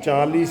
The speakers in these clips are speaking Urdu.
40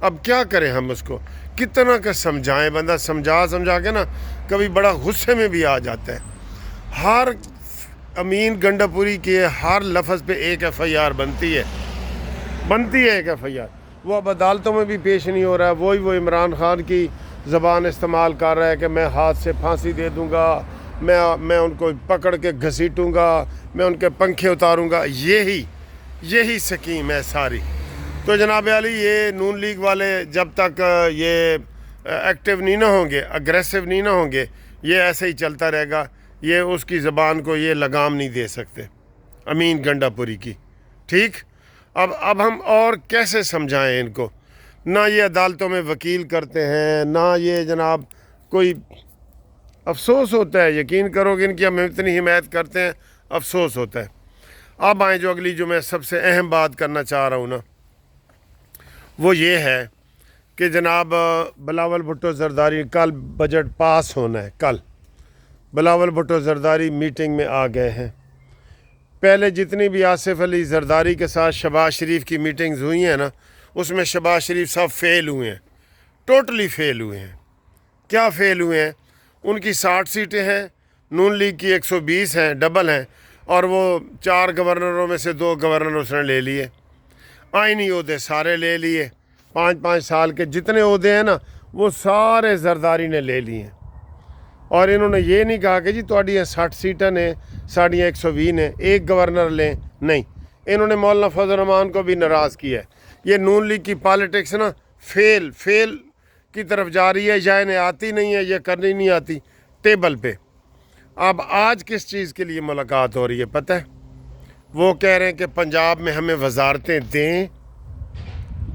اب کیا کریں ہم اس کو، کتنا کا سمجھائیں، بندہ سمجھا کے نا کبھی بڑا غصے میں بھی آ جاتا ہے۔ ہر امین گنڈا پوری کے ہر لفظ پہ ایک ایف آئی آر بنتی ہے ایک ایف آئی آر، وہ اب عدالتوں میں بھی پیش نہیں ہو رہا ہے۔ وہ عمران خان کی زبان استعمال کر رہا ہے کہ میں ہاتھ سے پھانسی دے دوں گا، میں ان کو پکڑ کے گھسیٹوں گا، میں ان کے پنکھے اتاروں گا، یہی سکیم ہے ساری۔ تو جناب علی یہ نون لیگ والے جب تک یہ ایکٹیو نہیں نہ ہوں گے، اگریسو نہیں نہ ہوں گے، یہ ایسے ہی چلتا رہے گا۔ یہ اس کی زبان کو یہ لگام نہیں دے سکتے امین گنڈا پوری کی، ٹھیک۔ اب ہم اور کیسے سمجھائیں ان کو؟ نہ یہ عدالتوں میں وکیل کرتے ہیں، نہ یہ جناب کوئی، افسوس ہوتا ہے، یقین کرو کہ ان کی ہم اتنی حمایت کرتے ہیں، افسوس ہوتا ہے۔ اب آئیں جو اگلی جو میں سب سے اہم بات کرنا چاہ رہا ہوں نا، وہ یہ ہے کہ جناب بلاول بھٹو زرداری کل بجٹ پاس ہونا ہے، کل بلاول بھٹو زرداری میٹنگ میں آ گئے ہیں۔ پہلے جتنی بھی آصف علی زرداری کے ساتھ شہباز شریف کی میٹنگز ہوئی ہیں نا، اس میں شہباز شریف صاحب فیل ہوئے ہیں، ٹوٹلی فیل ہوئے ہیں۔ کیا فیل ہوئے ہیں؟ ان کی 60 سیٹیں ہیں، نون لیگ کی 120 ہیں، ڈبل ہیں، اور وہ 4 گورنروں میں سے 2 گورنر اس نے لے لیے، آئینی عہدے سارے لے لیے، 5 سال کے جتنے عہدے ہیں نا وہ سارے زرداری نے لے لیے ہیں۔ اور انہوں نے یہ نہیں کہا کہ جی تھوڑی 60 سیٹیں نے، ساڑھیاں 120 نے، ایک گورنر لیں، نہیں، انہوں نے مولانا فضل الرحمان کو بھی ناراض کیا ہے۔ یہ نون لیگ کی پالیٹکس نا فیل کی طرف جا رہی ہے، یا انہیں آتی نہیں ہے، یہ کرنی نہیں آتی ٹیبل پہ۔ اب آج کس چیز کے لیے ملاقات ہو رہی ہے پتہ ہے؟ وہ کہہ رہے ہیں کہ پنجاب میں ہمیں وزارتیں دیں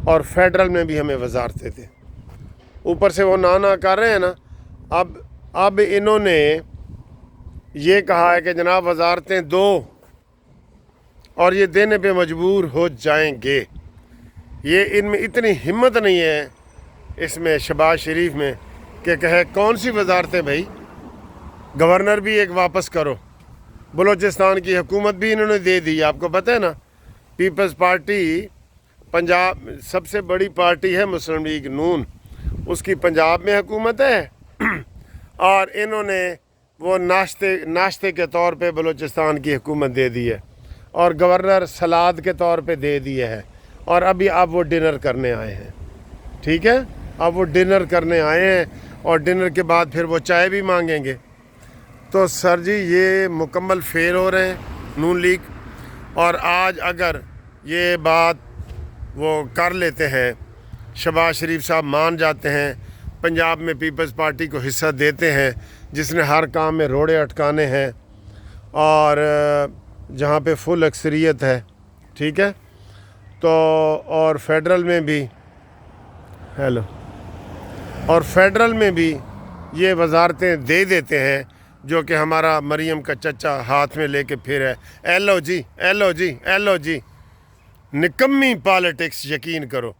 اور فیڈرل میں بھی ہمیں وزارتیں دیں۔ اوپر سے وہ نانا کر رہے ہیں نا، اب انہوں نے یہ کہا ہے کہ جناب وزارتیں دو، اور یہ دینے پہ مجبور ہو جائیں گے۔ یہ ان میں اتنی ہمت نہیں ہے اس میں شہباز شریف میں کہ کہے کون سی وزارتیں بھائی، گورنر بھی ایک واپس کرو۔ بلوچستان کی حکومت بھی انہوں نے دے دی، آپ کو پتہ ہے نا، پیپلز پارٹی پنجاب سب سے بڑی پارٹی ہے، مسلم لیگ نون، اس کی پنجاب میں حکومت ہے، اور انہوں نے وہ ناشتے کے طور پہ بلوچستان کی حکومت دے دی ہے، اور گورنر سلاد کے طور پہ دے دیے ہے، اور اب وہ ڈنر کرنے آئے ہیں، ٹھیک ہے، اب وہ ڈنر کرنے آئے ہیں، اور ڈنر کے بعد پھر وہ چائے بھی مانگیں گے۔ تو سر جی یہ مکمل فیل ہو رہے ہیں نون لیگ، اور آج اگر یہ بات وہ کر لیتے ہیں، شہباز شریف صاحب مان جاتے ہیں، پنجاب میں پیپلز پارٹی کو حصہ دیتے ہیں جس نے ہر کام میں روڑے اٹکانے ہیں، اور جہاں پہ فل اکثریت ہے، ٹھیک ہے، تو اور فیڈرل میں بھی یہ وزارتیں دے دیتے ہیں، جو کہ ہمارا مریم کا چچا ہاتھ میں لے کے پھر ہے، ایل او جی نکمی پالیٹکس، یقین کرو۔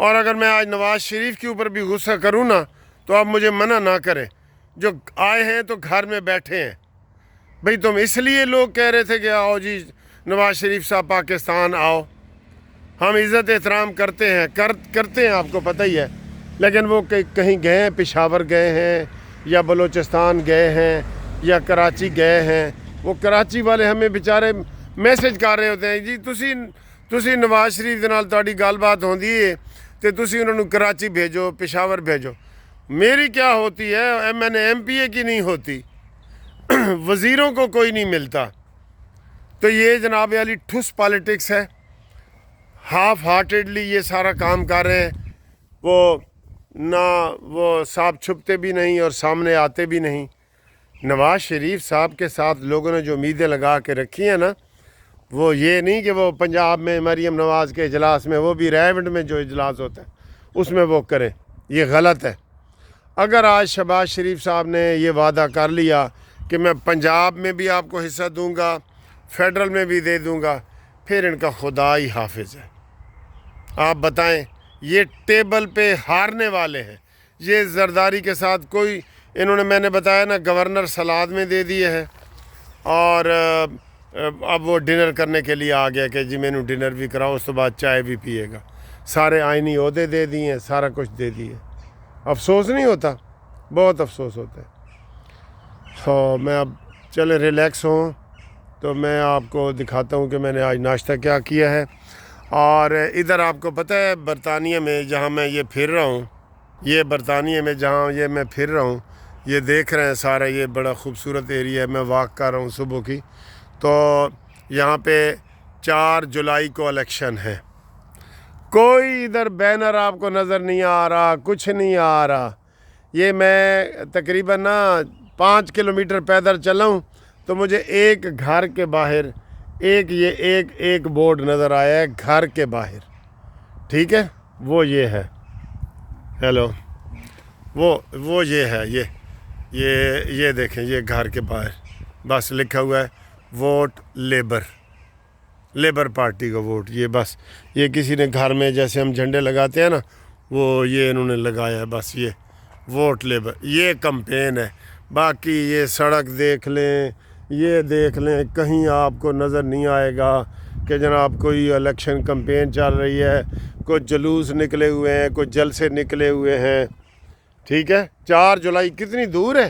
اور اگر میں آج نواز شریف کے اوپر بھی غصہ کروں نا تو آپ مجھے منع نہ کریں، جو آئے ہیں تو گھر میں بیٹھے ہیں بھئی، تم اس لیے لوگ کہہ رہے تھے کہ آؤ جی نواز شریف صاحب پاکستان آؤ، ہم عزت احترام کرتے ہیں، آپ کو پتہ ہی ہے، لیکن وہ کہیں گئے ہیں، پشاور گئے ہیں یا بلوچستان گئے ہیں یا کراچی گئے ہیں، وہ کراچی والے ہمیں بیچارے میسج کر رہے ہوتے ہیں، جی تسی نواز شریف دے نال تہاڈی گل بات ہوندی ہے تے تسی انہوں نے کراچی بھیجو، پشاور بھیجو۔ میری کیا ہوتی ہے، ایم پی اے کی نہیں ہوتی، وزیروں کو کوئی نہیں ملتا۔ تو یہ جناب علی ٹھس پالیٹکس ہے، ہاف ہارٹیڈلی یہ سارا کام کر رہے ہیں، وہ صاحب چھپتے بھی نہیں اور سامنے آتے بھی نہیں۔ نواز شریف صاحب کے ساتھ لوگوں نے جو امیدیں لگا کے رکھی ہیں نا، وہ یہ نہیں کہ وہ پنجاب میں مریم نواز کے اجلاس میں، وہ بھی ریونڈ میں جو اجلاس ہوتا ہے اس میں وہ کرے، یہ غلط ہے۔ اگر آج شہباز شریف صاحب نے یہ وعدہ کر لیا کہ میں پنجاب میں بھی آپ کو حصہ دوں گا، فیڈرل میں بھی دے دوں گا، پھر ان کا خدا ہی حافظ ہے۔ آپ بتائیں، یہ ٹیبل پہ ہارنے والے ہیں۔ یہ زرداری کے ساتھ کوئی، انہوں نے میں نے بتایا نا گورنر سلاد میں دے دیے ہے، اور اب وہ ڈنر کرنے کے لیے آ گیا کہ جی میں نے ڈنر بھی کراؤ، اس کے بعد چائے بھی پیے گا۔ سارے آئینی عہدے دے دیے، سارا کچھ دے دیے، افسوس نہیں ہوتا؟ بہت افسوس ہوتا ہے۔ تو میں اب چلے ریلیکس ہوں تو میں آپ کو دکھاتا ہوں کہ میں نے آج ناشتہ کیا کیا ہے۔ اور ادھر آپ کو پتہ ہے برطانیہ میں جہاں میں یہ پھر رہا ہوں، یہ برطانیہ میں جہاں یہ میں پھر رہا ہوں، یہ دیکھ رہے ہیں سارا، یہ بڑا خوبصورت ایریا ہے۔ میں واک کر رہا ہوں صبح کی، تو یہاں پہ 4 جولائی کو الیکشن ہے۔ کوئی ادھر بینر آپ کو نظر نہیں آ رہا، کچھ نہیں آ رہا۔ یہ میں تقریباً 5 کلومیٹر پیدل چلا ہوں تو مجھے ایک گھر کے باہر ایک بورڈ نظر آیا ہے، گھر کے باہر، ٹھیک ہے؟ وہ یہ ہے، ہیلو، وہ یہ ہے، یہ دیکھیں، یہ گھر کے باہر بس لکھا ہوا ہے ووٹ لیبر پارٹی کا ووٹ۔ یہ بس یہ کسی نے گھر میں جیسے ہم جھنڈے لگاتے ہیں نا، وہ یہ انہوں نے لگایا ہے، بس یہ ووٹ لیبر، یہ کمپین ہے۔ باقی یہ سڑک دیکھ لیں، یہ دیکھ لیں، کہیں آپ کو نظر نہیں آئے گا کہ جناب کوئی الیکشن کمپین چل رہی ہے، کچھ جلوس نکلے ہوئے ہیں، کچھ جلسے نکلے ہوئے ہیں، ٹھیک ہے؟ 4 جولائی کتنی دور ہے،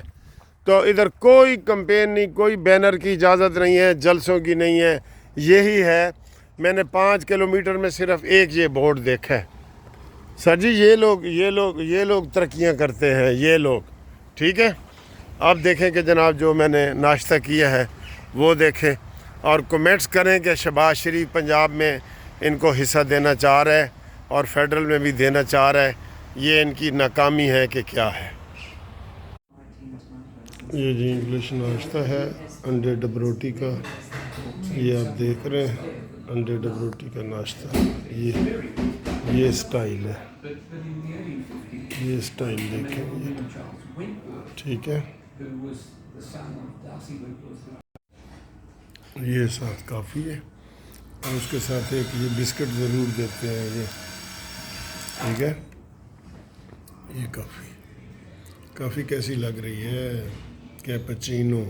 تو ادھر کوئی کمپین نہیں، کوئی بینر کی اجازت نہیں ہے، جلسوں کی نہیں ہے، یہی ہے۔ میں نے 5 کلومیٹر میں صرف ایک یہ بورڈ دیکھا ہے۔ سر جی یہ لوگ ترقیاں کرتے ہیں، یہ لوگ، ٹھیک ہے؟ اب دیکھیں کہ جناب جو میں نے ناشتہ کیا ہے وہ دیکھیں، اور کومنٹس کریں کہ شہباز شریف پنجاب میں ان کو حصہ دینا چاہ رہا ہے اور فیڈرل میں بھی دینا چاہ رہا ہے، یہ ان کی ناکامی ہے کہ کیا ہے؟ یہ جی انگلش ناشتہ ہے انڈے ڈب روٹی کا، یہ آپ دیکھ رہے ہیں انڈے ڈب روٹی کا ناشتہ، یہ سٹائل ہے، یہ سٹائل دیکھیں یہ، ٹھیک ہے؟ یہ ساتھ کافی ہے، اور اس کے ساتھ ایک یہ بسکٹ ضرور دیتے ہیں یہ، ٹھیک ہے؟ یہ کافی کیسی لگ رہی ہے؟ کیپچینو